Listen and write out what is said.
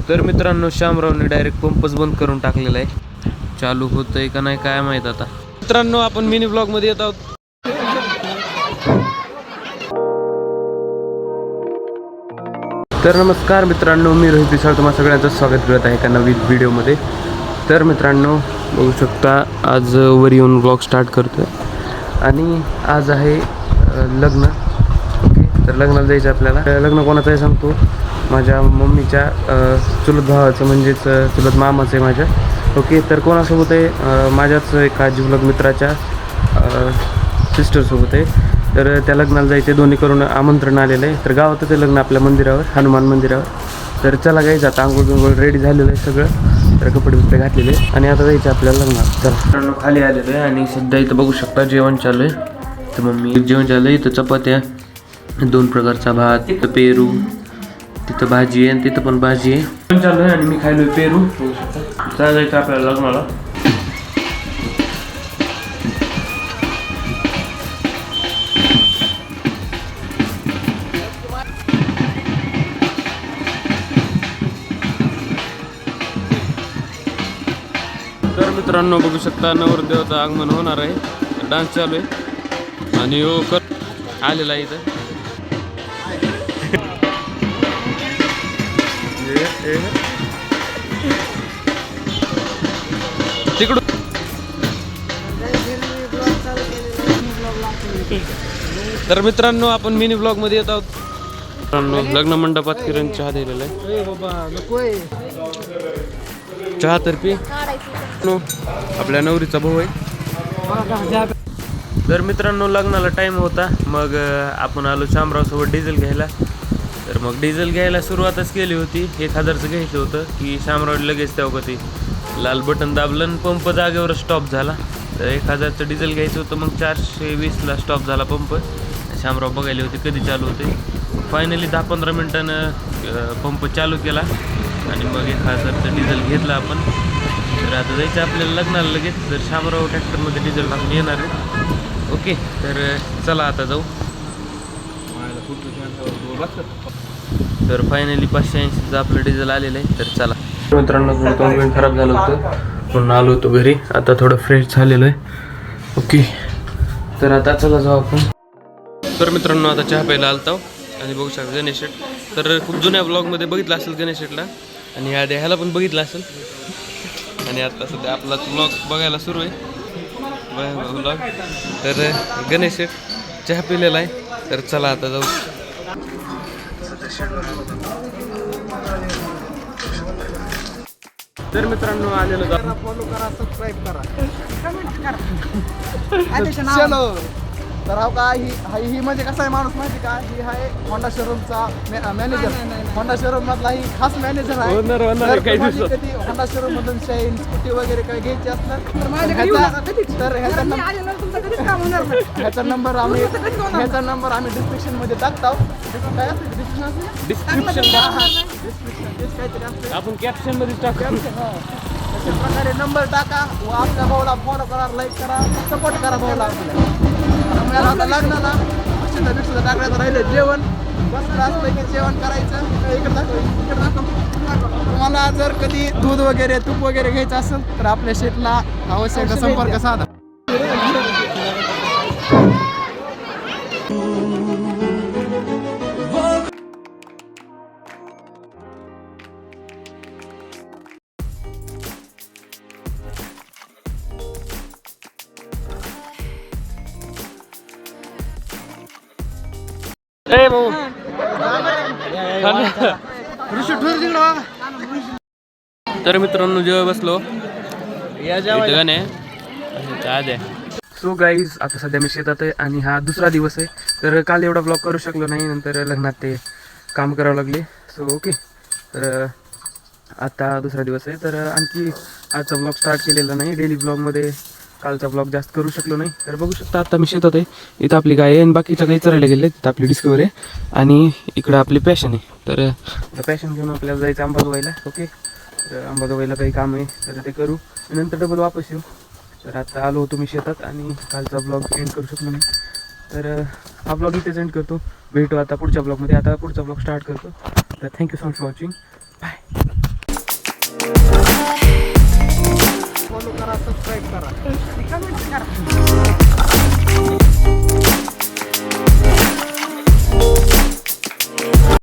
तर मित्रांनो श्यामरावने डायरेक्ट पंपच बंद करून टाकलेला आहे. चालू होतंय का नाही काय माहीत आता. मित्रांनो आपण मिनी ब्लॉग मध्ये येत आहोत. तर नमस्कार मित्रांनो, मी रोहित पिसाळ तुम्हा सगळ्यांचं स्वागत करत आहे एका नवीन व्हिडिओमध्ये. तर मित्रांनो बघू शकता आज वर येऊन ब्लॉग स्टार्ट करतो आणि आज आहे लग्न. ओके, तर लग्नाला जायचं आपल्याला. लग्न कोणाचं आहे सांगतो, माझ्या मम्मीच्या चुलत भावाचं म्हणजेच चुलत मामाचं आहे माझ्या. ओके, तर कोणासोबत आहे, माझ्याच एका जिवलग मित्राच्या सिस्टरसोबत आहे. तर त्या लग्नाला जायचे, दोन्ही करून आमंत्रण आलेलं आहे. तर गावातच आहे लग्न आपल्या मंदिरावर, हनुमान मंदिरावर. तर चला गाईच आता आंघोळ बिंघोळ रेडी झालेलं आहे सगळं. तर कपडे बिपडे घातलेले आणि आता जायचं आपल्याला लग्नात. चला मित्रांनो खाली आलेलो आहे आणि सध्या इथं बघू शकता जेवण चालू आहे. तर मम्मी जेवण चालू आहे. इथं चपात्या, 2 प्रकारचा भात, तिथं पेरू, तिथं भाजी आहे आणि तिथं पण भाजी आहे. जेवण चालू आहे आणि मी खायलोय पेरू. चला जायचं आपल्याला लग्नाला. तर मित्रांनो बघू शकता नवरदेवाचं आगमन होणार आहे. डान्स चालू आहे आणि हो कर आलेला आहे इथं. तिकडून तर मित्रांनो आपण मिनी ब्लॉग मध्ये येत आहोत. मित्रांनो लग्न मंडपात किरण चहा दिलेला आहे. चहा तर्फे आपल्या नवरीचा भाऊ आहे. तर मित्रांनो लग्नाला टाइम होता, मग आपण आलो श्यामराव सोबत डिझेल घ्यायला. तर मग डिझेल घ्यायला सुरुवातच केली होती. 1000चं घ्यायचं होतं की श्यामराव लगेच तेव्हा ते लाल बटन दाबलं आणि पंप जागेवर स्टॉप झाला. तर 1000चं डिझेल घ्यायचं होतं, मग 420ला स्टॉप झाला पंप. श्यामराव बघायला होते कधी चालू होते. फायनली 10-15 मिनिटानं पंप चालू केला आणि मग 1000चं डिझेल घेतलं आपण. तर आता जायचं आपल्याला लग्नाला लगेच. तर श्यामराव ट्रॅक्टरमध्ये डिझेल टाकून येणार आहे. ओके, तर चला आता जाऊ. तर फायनली 580चं आपलं डिझेल आलेलं आहे. तर चला मित्रांनो, थोडं तोंड खराब झालं होतं म्हणून आलो होतो घरी. आता थोडं फ्रेश झालेलं आहे. ओके, तर आता चला जाऊ आपण. तर मित्रांनो आता चहा प्यायला आलतो आणि बघू शकता गणेश शेट. तर खूप जुन्या ब्लॉगमध्ये बघितलं असेल गणेश शेटला आणि ह्याला पण बघितलं असेल. आणि आता सध्या आपला ब्लॉग बघायला सुरू आहे ब्लॉग. तर गणेश शेट चहा पिलेला आहे. तर चला आता जाऊ. तर मित्रांनो आलेलो फॉलो करा, सबस्क्राईब करा, कमेंट करा. तर हो का ही म्हणजे कसा आहे माणूस माहिती का, ही आहे होंडा शोरूमचा मॅनेजर. होंडा शोरूम मधला ही खास मॅनेजर आहे. कधी होंडा शोरूम मधून शाईन स्कूटी वगैरे काही घ्यायची असलं तर ह्याचा नंबर आम्ही डिस्क्रिप्शन मध्ये टाकतो. काय डिस्क्रिप्शन आपण कॅप्शन मध्ये टाकू. अशा प्रकारे नंबर टाका व आपल्या भाऊला फॉलो करा, लाईक करा, सपोर्ट करा भाऊला. आपल्याला आता लग्नाला अक्षता टाकण्याचं राहिलं जेवण. बसलं असलं की जेवण करायचं. इकडे दाखव. तुम्हाला जर कधी दूध वगैरे तूप वगैरे घ्यायचं असेल तर आपल्या शेटला अवश्य संपर्क साधा. तर मित्रांनो जेव्हा बसलो गाणे. सो गाईज आता सध्या मी शेतात आहे आणि हा दुसरा दिवस आहे. तर काल एवढा ब्लॉग करू शकलो नाही, नंतर लग्नात ते काम करावं लागले. सो ओके, तर आता दुसरा दिवस आहे. तर आणखी आजचा ब्लॉग स्टार्ट केलेला नाही. डेली ब्लॉगमध्ये कालचा ब्लॉग जास्त करू शकलो नाही. तर बघू शकता आता मी शेतात आहे. इथं आपली गाय आहे आणि बाकीच्या गाई चरायला गेले. तिथं आपली डिस्कवर आहे आणि इकडं आपली पॅशन आहे. तर पॅशन घेऊन आपल्याला जायचं अंबाजोगाईला. ओके, तर अंबाजोगाईला काही काम आहे तर ते करू, नंतर डबल वापस येऊ. तर आता आलो होतो मी शेतात आणि कालचा ब्लॉग एंड करू शकलो नाही. तर हा ब्लॉग इथेच एंड करतो. भेटू आता पुढच्या ब्लॉगमध्ये. आता पुढचा ब्लॉग स्टार्ट करतो. तर thank you so much for watching. Bye. Hey.